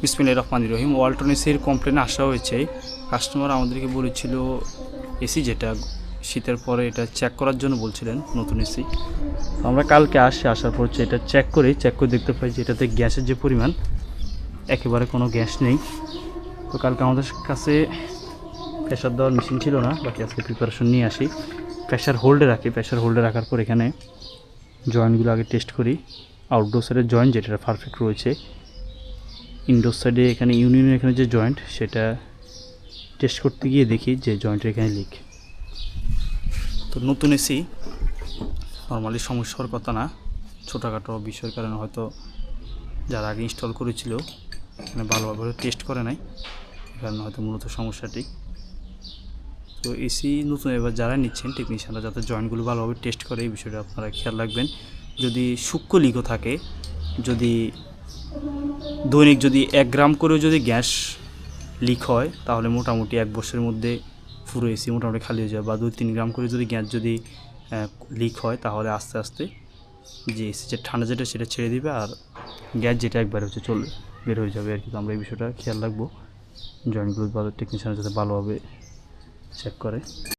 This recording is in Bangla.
বিসমিল্লাহির রহমানির রহিম। ওয়ালটন এসির কমপ্লেন আসা হয়েছে। কাস্টমার আমাদেরকে বলেছিল এসি যেটা শীতের পরে এটা চেক করার জন্য বলছিলেন, নতুন এসি। তো আমরা কালকে আসার পর এটা চেক করে দেখতে পাই যে এটাতে গ্যাসের যে পরিমাণ একেবারে কোনো গ্যাস নেই। তো কালকে আমাদের কাছে প্রেশার দেওয়ার মেশিন ছিল না, বাকি আজকে প্রিপারেশন নিয়ে আসি। প্রেশার হোল্ডে রাখার পর এখানে জয়েন্টগুলো আগে টেস্ট করি। আউটডোর সাইডের জয়েন্ট যেটা পারফেক্ট রয়েছে, ইনডোর সাইডে এখানে ইউনিয়নের এখানে যে জয়েন্ট সেটা টেস্ট করতে গিয়ে দেখি যে জয়েন্টের এখানে লিক। তো নতুন এসি নর্মালি সমস্যার কথা না, ছোটোখাটো বিষয়ের কারণে হয়তো যারা আগে ইনস্টল করেছিল এখানে ভালোভাবে টেস্ট করে নাই, এই কারণে হয়তো মূলত সমস্যাটি। তো এসি নতুন এবার যারা নিচ্ছেন টেকনিশিয়ানরা যাতে জয়েন্টগুলো ভালোভাবে টেস্ট করে, এই বিষয়টা আপনারা খেয়াল রাখবেন। যদি সূক্ষ্ম লিকও থাকে, যদি দৈনিক যদি 1 গ্রাম করেও যদি গ্যাস লিক হয়, তাহলে মোটামুটি 1 বছরের মধ্যে পুরো এসি মোটামুটি খালি হয়ে যায়। বা 2-3 গ্রাম করে যদি গ্যাস যদি লিক হয়, তাহলে আস্তে আস্তে যে এসি যে ঠান্ডা যেটা সেটা ছেড়ে দিবে, আর গ্যাস যেটা একবার হচ্ছে বের হয়ে যাবে আর কি। তো আমরা এই বিষয়টা খেয়াল রাখবো, জয়েন্টগুলো টেকনিশিয়ান যাতে ভালোভাবে চেক করে।